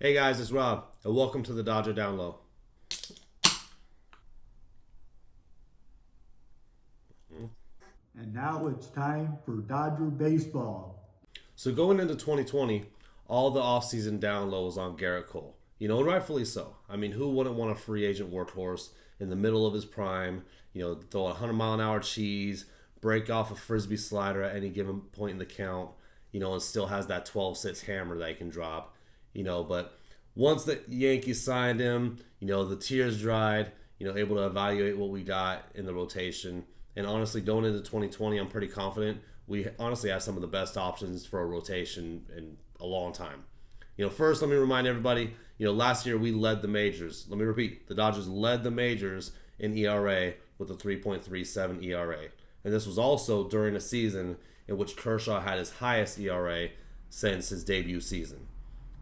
Hey guys, it's Rob, and welcome to the Dodger Down Low. And now it's time for Dodger baseball. So going into 2020, all the offseason down low was on Garrett Cole. And rightfully so. I mean, who wouldn't want a free agent workhorse in the middle of his prime? Throw a 100-mile-an-hour cheese, break off a frisbee slider at any given point in the count, and still has that 12-6 hammer that he can drop. But once the Yankees signed him, the tears dried, able to evaluate what we got in the rotation. And honestly, going into 2020, I'm pretty confident we honestly have some of the best options for a rotation in a long time. First, let me remind everybody, last year we led the majors. Let me repeat, the Dodgers led the majors in ERA with a 3.37 ERA. And this was also during a season in which Kershaw had his highest ERA since his debut season.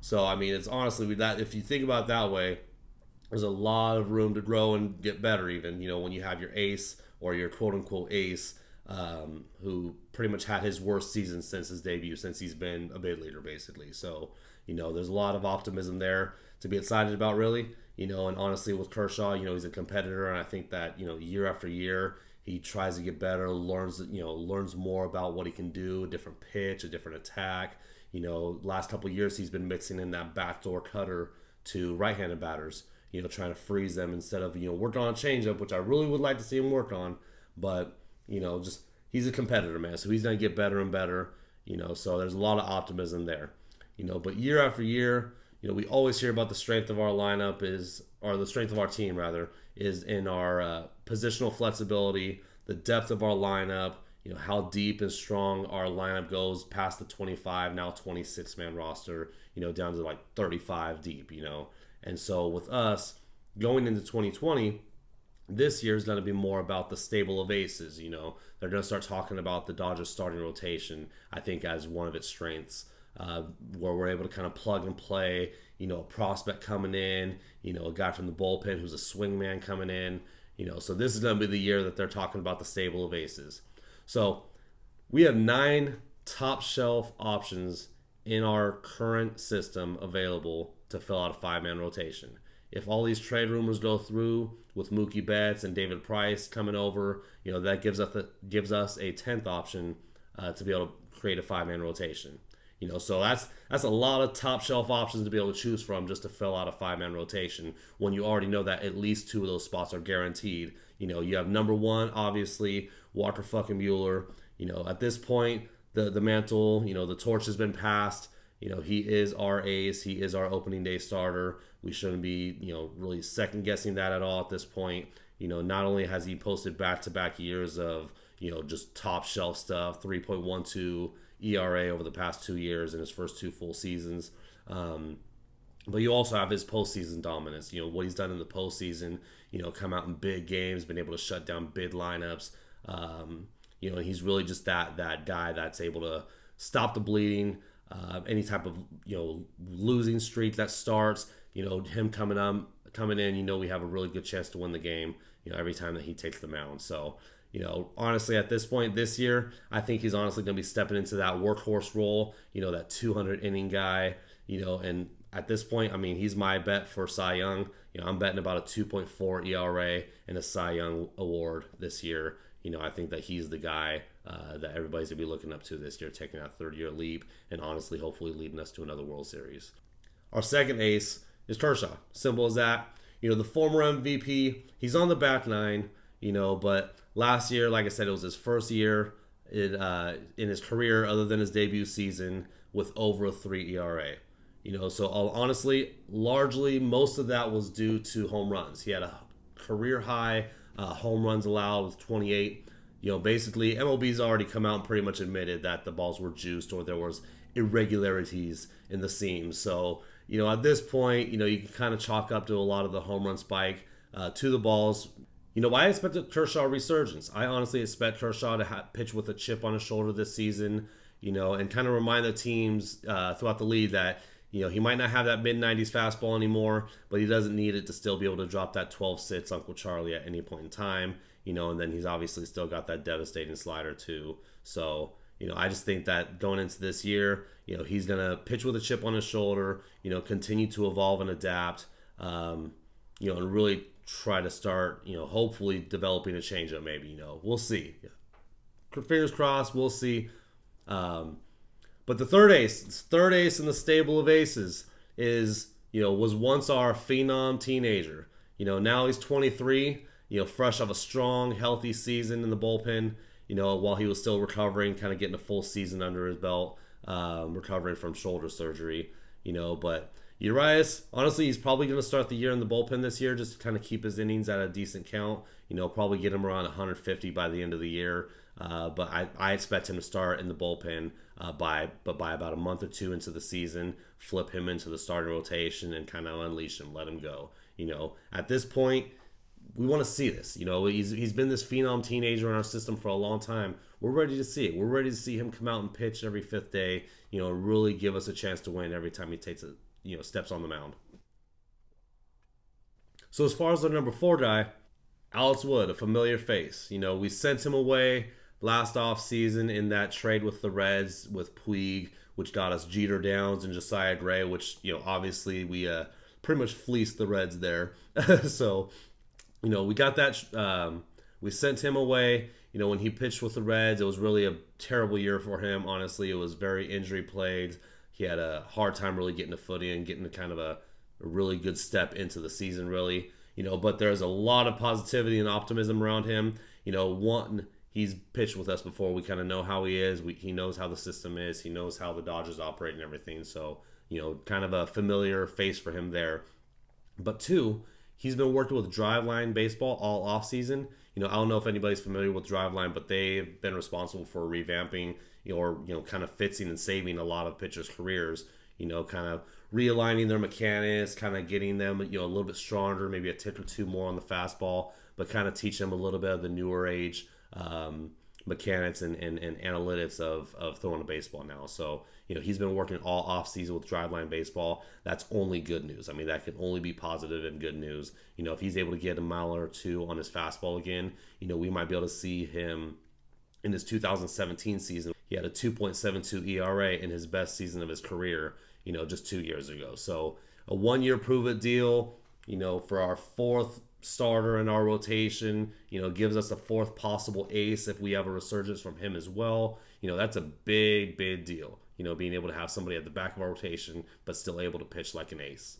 So, I mean, it's honestly, that if you think about it that way, there's a lot of room to grow and get better even, when you have your ace or your quote-unquote ace who pretty much had his worst season since his debut, since he's been a big leader, basically. So, there's a lot of optimism there to be excited about, really. And honestly, with Kershaw, he's a competitor, and I think that, year after year, he tries to get better, learns more about what he can do, a different pitch, a different attack. Last couple of years, he's been mixing in that backdoor cutter to right-handed batters, trying to freeze them instead of, working on a changeup, which I really would like to see him work on. But, just he's a competitor, man. So he's going to get better and better, so there's a lot of optimism there. But year after year, we always hear about the strength of our lineup or the strength of our team, rather, is in our positional flexibility, the depth of our lineup, how deep and strong our lineup goes past the 25, now 26-man roster, down to like 35 deep, And so with us going into 2020, this year is going to be more about the stable of aces. They're going to start talking about the Dodgers starting rotation, I think, as one of its strengths, where we're able to kind of plug and play, a prospect coming in, a guy from the bullpen who's a swing man coming in, so this is going to be the year that they're talking about the stable of aces. So we have 9 top shelf options in our current system available to fill out a 5-man rotation. If all these trade rumors go through with Mookie Betts and David Price coming over, that gives us a 10th option to be able to create a 5-man rotation. So that's a lot of top shelf options to be able to choose from just to fill out a 5-man rotation when you already know that at least 2 of those spots are guaranteed. You have number 1, obviously, Walker fucking Buehler. At this point, the mantle, the torch has been passed. He is our ace. He is our opening day starter. We shouldn't be, really second guessing that at all at this point. Not only has he posted back-to-back years of, just top shelf stuff, 3.12 ERA over the past 2 years in his first 2 full seasons. But you also have his postseason dominance. What he's done in the postseason, come out in big games, been able to shut down big lineups. He's really just that guy that's able to stop the bleeding. Any type of losing streak that starts, him coming in, we have a really good chance to win the game. Every time that he takes the mound. So honestly, at this point this year, I think he's honestly going to be stepping into that workhorse role. That 200 inning guy. And at this point, I mean, he's my bet for Cy Young. I'm betting about a 2.4 ERA and a Cy Young award this year. I think that he's the guy that everybody's going to be looking up to this year, taking that third-year leap and honestly, hopefully leading us to another World Series. Our second ace is Kershaw. Simple as that. The former MVP, he's on the back nine, but last year, like I said, it was his first year in his career other than his debut season with over a 3 ERA. So honestly, largely most of that was due to home runs. He had a career high home runs allowed with 28. Basically, MLB's already come out and pretty much admitted that the balls were juiced or there was irregularities in the seams. So, at this point, you can kind of chalk up to a lot of the home run spike to the balls. I expect a Kershaw resurgence. I honestly expect Kershaw to pitch with a chip on his shoulder this season, and kind of remind the teams throughout the league that, he might not have that mid-90s fastball anymore, but he doesn't need it to still be able to drop that 12-6 Uncle Charlie at any point in time, and then he's obviously still got that devastating slider too. So, I just think that going into this year, he's going to pitch with a chip on his shoulder, continue to evolve and adapt, and really try to start, hopefully developing a changeup maybe, we'll see. Fingers crossed, we'll see. But the third ace in the stable of aces is, was once our phenom teenager. Now he's 23, fresh off a strong, healthy season in the bullpen, while he was still recovering, kind of getting a full season under his belt, recovering from shoulder surgery, but Urias, honestly, he's probably going to start the year in the bullpen this year just to kind of keep his innings at a decent count, probably get him around 150 by the end of the year. But I expect him to start in the bullpen by about a month or two into the season, flip him into the starting rotation and kind of unleash him, let him go. At this point, we want to see this. He's been this phenom teenager in our system for a long time. We're ready to see it. We're ready to see him come out and pitch every fifth day, really give us a chance to win every time he takes steps on the mound. So as far as the number 4 guy, Alex Wood, a familiar face. We sent him away last offseason in that trade with the Reds with Puig, which got us Jeter Downs and Josiah Gray, which, obviously we pretty much fleeced the Reds there. So, we got that. We sent him away. When he pitched with the Reds, it was really a terrible year for him. Honestly, it was very injury plagued. He had a hard time really getting a footing and getting kind of a really good step into the season, really. But there's a lot of positivity and optimism around him. One, he's pitched with us before. We kind of know how he is. He knows how the system is. He knows how the Dodgers operate and everything. So, kind of a familiar face for him there. But 2, he's been working with Driveline Baseball all offseason. I don't know if anybody's familiar with Driveline, but they've been responsible for revamping or kind of fixing and saving a lot of pitchers' careers. Kind of realigning their mechanics, kind of getting them, a little bit stronger, maybe a tick or two more on the fastball, but kind of teach them a little bit of the newer age mechanics and analytics of throwing a baseball now. So, he's been working all offseason with Driveline Baseball. That's only good news. I mean, that can only be positive and good news. If he's able to get a mile or two on his fastball again, we might be able to see him in his 2017 season. He had a 2.72 ERA in his best season of his career, just 2 years ago. So a 1-year prove-it deal, for our 4th starter in our rotation, gives us a 4th possible ace if we have a resurgence from him as well. That's a big, big deal, being able to have somebody at the back of our rotation but still able to pitch like an ace.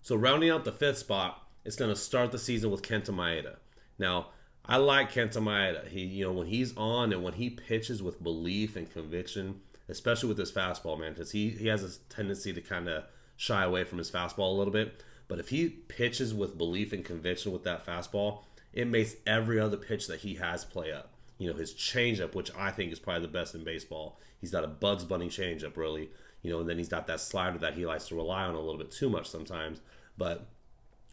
So rounding out the 5th spot, it's going to start the season with Kenta Maeda. Now, I like Kenta Maeda. He, when he's on and when he pitches with belief and conviction, especially with his fastball, man, because he has a tendency to kind of shy away from his fastball a little bit. But if he pitches with belief and conviction with that fastball, it makes every other pitch that he has play up. His changeup, which I think is probably the best in baseball. He's got a Bugs Bunny changeup, really. And then he's got that slider that he likes to rely on a little bit too much sometimes. But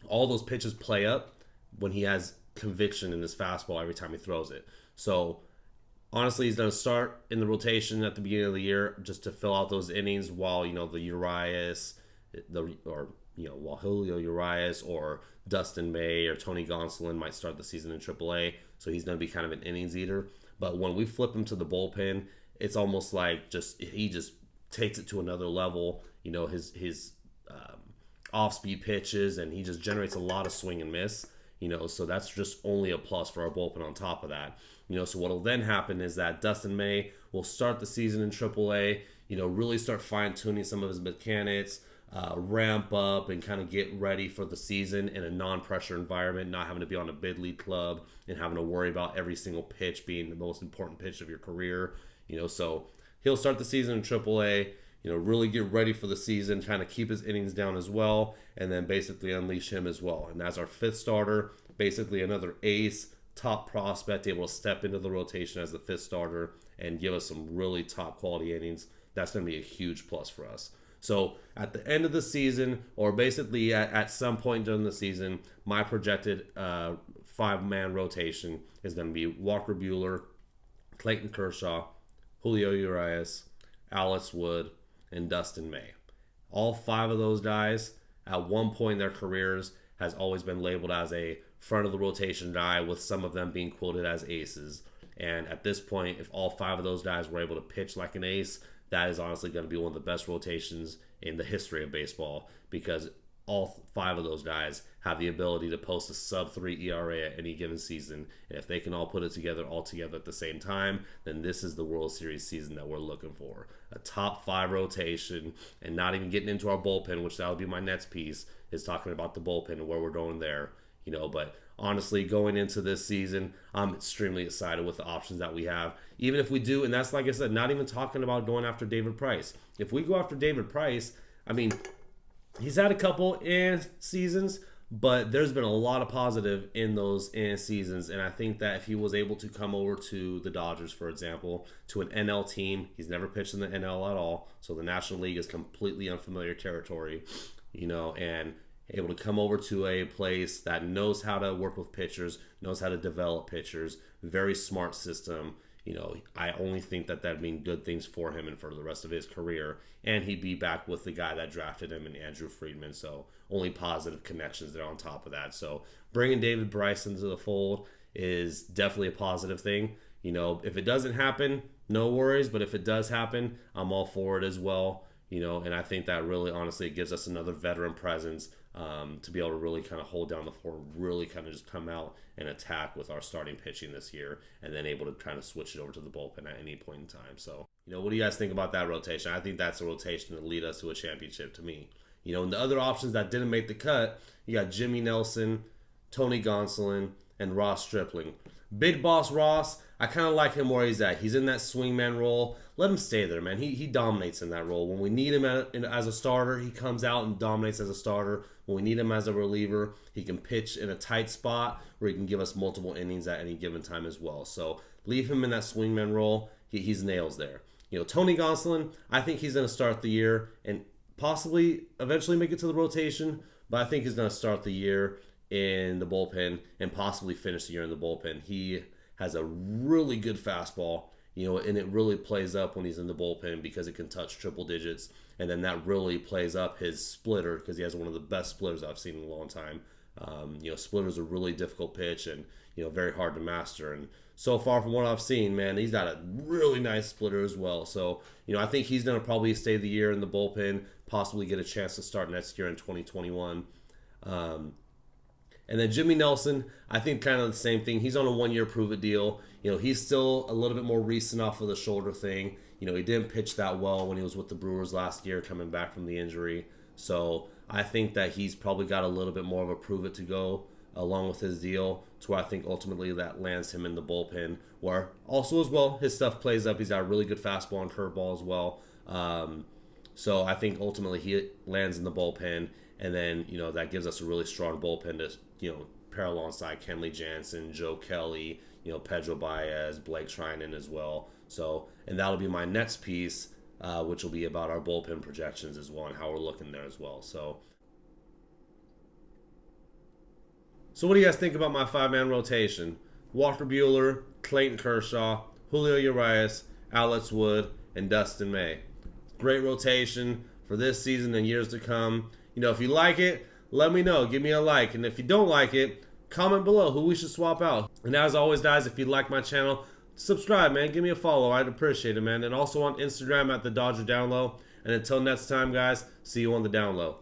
all those pitches play up when he has conviction in his fastball every time he throws it. So honestly, he's going to start in the rotation at the beginning of the year just to fill out those innings while the Urias, while Julio Urias or Dustin May or Tony Gonsolin might start the season in AAA. So he's going to be kind of an innings eater. But when we flip him to the bullpen, it's almost like he just takes it to another level. His off-speed pitches, and he just generates a lot of swing and miss. So that's just only a plus for our bullpen on top of that. So what will then happen is that Dustin May will start the season in AAA, really start fine-tuning some of his mechanics, ramp up and kind of get ready for the season in a non-pressure environment, not having to be on a bid league club and having to worry about every single pitch being the most important pitch of your career. So he'll start the season in AAA, really get ready for the season, kind of keep his innings down as well, and then basically unleash him as well. And as our 5th starter, basically another ace, top prospect, able to step into the rotation as the 5th starter and give us some really top quality innings. That's going to be a huge plus for us. So at the end of the season, or basically at some point during the season, my projected 5-man rotation is going to be Walker Buehler, Clayton Kershaw, Julio Urias, Alex Wood, and Dustin May. All 5 of those guys, at one point in their careers, has always been labeled as a front of the rotation guy, with some of them being quoted as aces. And at this point, if all 5 of those guys were able to pitch like an ace, that is honestly going to be one of the best rotations in the history of baseball, because all 5 of those guys have the ability to post a sub-3 ERA at any given season. And if they can all put it together all together at the same time, then this is the World Series season that we're looking for. A top 5 rotation, and not even getting into our bullpen, which that would be my next piece, is talking about the bullpen and where we're going there. But honestly, going into this season, I'm extremely excited with the options that we have. Even if we do, and that's, like I said, not even talking about going after David Price. If we go after David Price, I mean, he's had a couple seasons, but there's been a lot of positive in those seasons. And I think that if he was able to come over to the Dodgers, for example, to an NL team, he's never pitched in the NL at all. So the National League is completely unfamiliar territory, and able to come over to a place that knows how to work with pitchers, knows how to develop pitchers, very smart system. I only think that that'd mean good things for him and for the rest of his career. And he'd be back with the guy that drafted him, and Andrew Friedman. So only positive connections there on top of that. So bringing David Price into the fold is definitely a positive thing. If it doesn't happen, no worries. But if it does happen, I'm all for it as well. And I think that really, honestly, it gives us another veteran presence to be able to really kind of hold down the fort, really kind of just come out and attack with our starting pitching this year, and then able to kind of switch it over to the bullpen at any point in time. So, what do you guys think about that rotation? I think that's a rotation to lead us to a championship to me. And the other options that didn't make the cut, you got Jimmy Nelson, Tony Gonsolin, and Ross Stripling. Big Boss Ross, I kind of like him where he's at. He's in that swingman role. Let him stay there, man. He dominates in that role. When we need him as a starter, he comes out and dominates as a starter. When we need him as a reliever, he can pitch in a tight spot where he can give us multiple innings at any given time as well. So leave him in that swingman role. He's nails there. Tony Gonsolin, I think he's going to start the year and possibly eventually make it to the rotation, but I think he's going to start the year in the bullpen and possibly finish the year in the bullpen. He has a really good fastball, and it really plays up when he's in the bullpen because it can touch triple digits. And then that really plays up his splitter because he has one of the best splitters I've seen in a long time. Splitter's a really difficult pitch and, very hard to master. And so far from what I've seen, man, he's got a really nice splitter as well. So, I think he's going to probably stay the year in the bullpen, possibly get a chance to start next year in 2021. And then Jimmy Nelson, I think kind of the same thing. He's on a 1-year prove-it deal. He's still a little bit more recent off of the shoulder thing. He didn't pitch that well when he was with the Brewers last year, coming back from the injury. So I think that he's probably got a little bit more of a prove-it to go along with his deal, to where I think ultimately that lands him in the bullpen, where also as well his stuff plays up. He's got a really good fastball and curveball as well. So I think ultimately he lands in the bullpen, and then that gives us a really strong bullpen to pair alongside Kenley Jansen, Joe Kelly, Pedro Baez, Blake Treinen as well. So, and that'll be my next piece, which will be about our bullpen projections as well and how we're looking there as well. So what do you guys think about my 5-man rotation? Walker Buehler, Clayton Kershaw, Julio Urias, Alex Wood, and Dustin May. Great rotation for this season and years to come. If you like it, let me know. Give me a like. And if you don't like it, comment below who we should swap out. And as always, guys, if you like my channel, subscribe, man. Give me a follow. I'd appreciate it, man. And also on Instagram at the Dodger Down Low. And until next time, guys, see you on the Down Low.